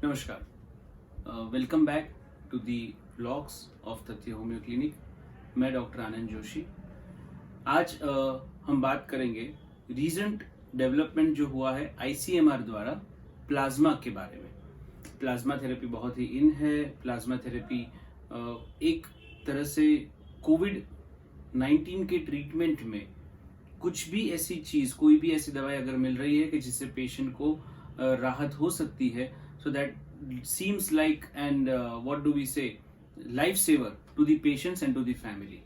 नमस्कार, welcome back to the vlogs of तथ्य homeo clinic. मैं डॉक्टर आनंद जोशी। आज हम बात करेंगे रीसेंट डेवलपमेंट जो हुआ है आईसीएमआर द्वारा प्लाज्मा के बारे में। प्लाज्मा थेरेपी बहुत ही इन है। प्लाज्मा थेरेपी एक तरह से कोविड 19 के ट्रीटमेंट में कुछ भी ऐसी चीज, कोई भी ऐसी दवाई अगर मिल रही है कि जिससे पेशेंट को राहत हो सकती है, so that seems like and what do we say, life saver to the patients and to the family.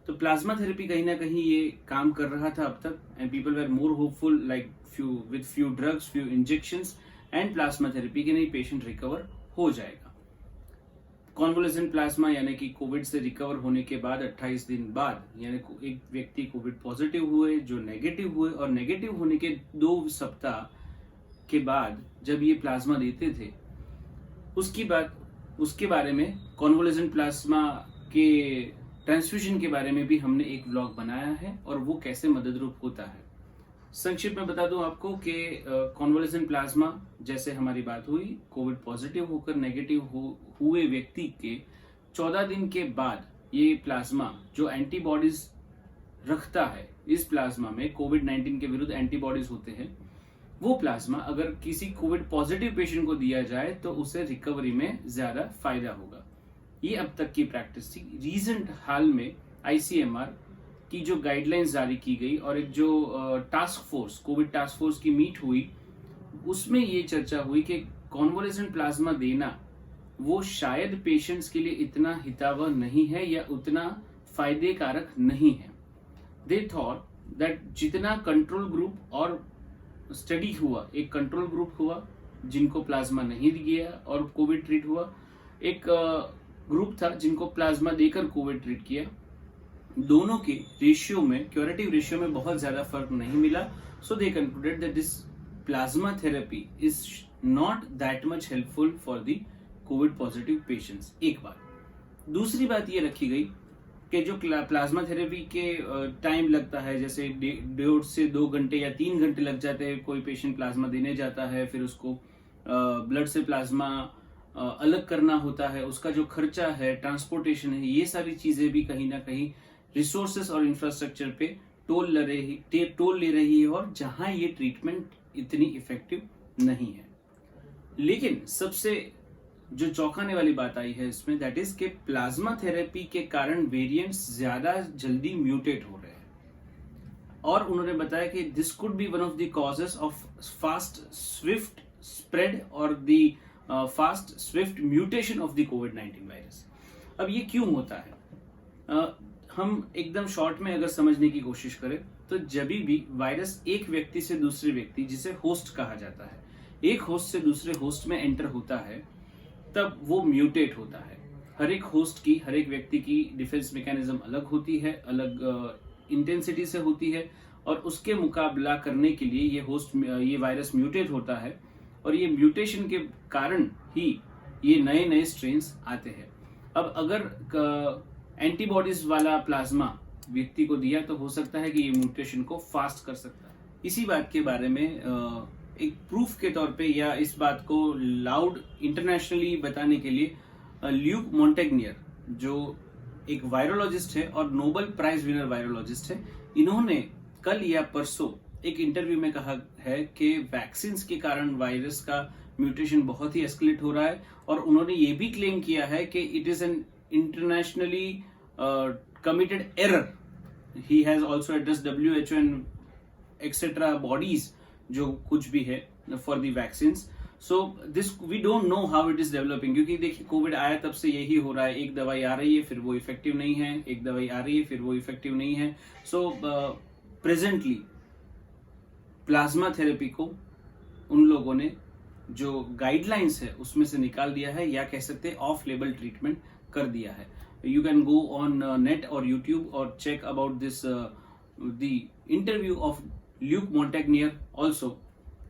तो प्लाज्मा थेरेपी कहीं ना कहीं ये काम कर रहा था अब तक, and people were more hopeful like few drugs, few injections and plasma therapy के नहीं पेशेंट रिकवर हो जाएगा। कॉन्वोलेसेंट प्लाज्मा यानी कि कोविड से रिकवर होने के बाद 28 दिन बाद, यानी एक व्यक्ति कोविड पॉजिटिव हुए जो नेगेटिव हुए, और नेगेटिव होने के 2 सप्ताह के बाद जब ये प्लाज्मा देते थे, उसके बारे में कॉन्वोलेसेंट प्लाज्मा के ट्रांसफ्यूजन के बारे में भी हमने एक व्लॉग बनाया है और वो कैसे मददरूप होता है। संक्षिप्त में बता दूं आपको कि कॉन्वोलेसेंट प्लाज्मा, जैसे हमारी बात हुई, कोविड पॉजिटिव होकर नेगेटिव हुए व्यक्ति के 14 दिन के बाद ये प्लाज्मा जो एंटीबॉडीज रखता है, इस प्लाज्मा में कोविड 19 के विरुद्ध एंटीबॉडीज होते हैं, वो प्लाज्मा अगर किसी कोविड पॉजिटिव पेशेंट को दिया जाए तो उसे रिकवरी में ज्यादा फायदा होगा। ये अब तक की प्रैक्टिस थी। रीसेंट हाल में आईसीएमआर की जो गाइडलाइंस जारी की गई और एक जो task force, Covid task force की मीट हुई, उसमें ये चर्चा हुई कि कॉन्वोलेसेंट प्लाज्मा देना वो शायद पेशेंट्स के लिए इतना हितावह नहीं है या उतना फायदे कारक नहीं है। दे थॉट दैट जितना कंट्रोल ग्रुप और स्टडी हुआ, एक कंट्रोल ग्रुप हुआ जिनको प्लाज्मा नहीं दिया और कोविड ट्रीट हुआ, एक ग्रुप था जिनको प्लाज्मा देकर कोविड ट्रीट किया, दोनों के रेशियो में, क्यूरेटिव रेशियो में बहुत ज्यादा फर्क नहीं मिला। So they concluded that this plasma therapy is not that much helpful for the COVID positive patients. एक बात। दूसरी बात ये रखी गई कि जो प्लाज्मा थेरेपी के टाइम लगता है, जैसे 1.5 से 2 घंटे या 3 घंटे लग जाते हैं, कोई पेशेंट प्लाज्मा देने जाता है, फिर उसको ब्लड से प्लाज्मा अलग करना होता है, उसका जो खर्चा है, ट्रांसपोर्टेशन है, ये सारी चीजें भी कहीं ना कहीं रिसोर्सेस और इंफ्रास्ट्रक्चर पे टोल ले रही है, और जहां ये ट्रीटमेंट इतनी इफेक्टिव नहीं है। लेकिन सबसे जो चौंकाने वाली बात आई है इसमें, दैट इज के प्लाज्मा थेरेपी के कारण वेरिएंट्स ज्यादा जल्दी म्यूटेट हो रहे हैं, और उन्होंने बताया कि this could be one of the causes of fast swift spread और the fast swift mutation of the कोविड-19 वायरस। अब ये क्यों होता है? हम एकदम शॉर्ट में अगर समझने की कोशिश करें तो जब भी वायरस एक व्यक्ति से दूसरे व्यक्ति, जिसे होस्ट कहा जाता है, एक होस्ट से दूसरे होस्ट में एंटर होता है, तब वो म्यूटेट होता है। हर एक होस्ट की, हर एक व्यक्ति की डिफेंस मैकेनिज्म अलग होती है, अलग इंटेंसिटी से होती है, और उसके मुकाबला करने के लिए ये वायरस म्यूटेट होता है, और ये म्यूटेशन के कारण ही ये नए नए स्ट्रेन्स आते हैं। अब अगर एंटीबॉडीज वाला प्लाज्मा व्यक्ति को दिया तो हो सकता है कि ये म्यूटेशन को फास्ट कर सकता है। इसी बात के बारे में एक प्रूफ के तौर पे, या इस बात को लाउड इंटरनेशनली बताने के लिए, ल्यूक मोंटेग्नियर जो एक वायरोलॉजिस्ट है और नोबेल प्राइज विनर वायरोलॉजिस्ट है, इन्होंने कल या परसों एक इंटरव्यू में कहा है कि वैक्सीन के कारण वायरस का म्यूटेशन बहुत ही एस्केलेट हो रहा है, और उन्होंने ये भी क्लेम किया है कि it is an internationally committed error. He has also addressed WHO and etcetera bodies जो कुछ भी है for the vaccine. So this we don't know how it is developing, क्योंकि देखिए कोविड आया तब से यही हो रहा है, एक दवाई आ रही है फिर वो इफेक्टिव नहीं है, एक दवाई आ रही है फिर वो इफेक्टिव नहीं है। सो प्रेजेंटली प्लाज्मा थेरेपी को उन लोगों ने जो गाइडलाइंस है उसमें से निकाल दिया है, या कह सकते हैं ऑफ लेबल ट्रीटमेंट कर दिया है। You can go on net और यूट्यूब और check about this the interview of Luc Montagnier also.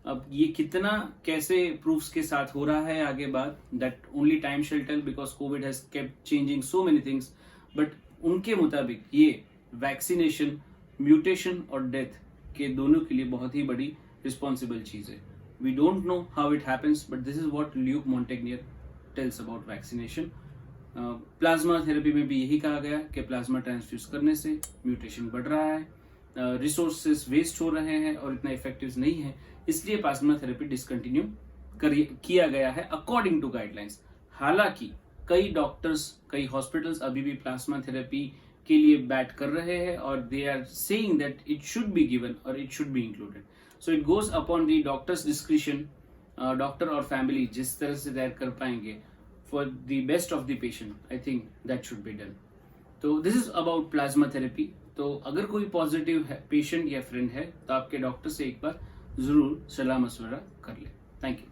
अब ये कितना कैसे प्रूफ्स के साथ हो रहा है आगे बात, that only time shall tell, because Covid has kept changing so many things, but उनके मुताबिक ये वैक्सीनेशन, म्यूटेशन और डेथ के दोनों के लिए बहुत ही बड़ी रिस्पॉन्सिबल चीज है। We don't know how it happens, but this is what Luc Montagnier tells about vaccination. Plasma therapy में भी यही कहा गया कि प्लाज्मा ट्रांसफ्यूज करने से म्यूटेशन बढ़ रहा है, रिसोर्सेस वेस्ट हो रहे हैं और इतना इफेक्टिव नहीं है, इसलिए प्लाज्मा थेरेपी डिसकंटिन्यू किया गया है अकॉर्डिंग टू गाइडलाइंस। हालांकि कई डॉक्टर्स, कई हॉस्पिटल्स अभी भी प्लाज्मा थेरेपी के लिए बैट कर रहे हैं और they are saying that it should be given और it should be included. So it goes upon the doctor's discretion, doctor और फैमिली जिस तरह से तैयार कर पाएंगे for the best of the patient, I think that should be done. तो this is about plasma therapy. तो अगर कोई पॉजिटिव पेशेंट या फ्रेंड है तो आपके डॉक्टर से एक बार जरूर सलाह मशवरा कर ले। Thank you.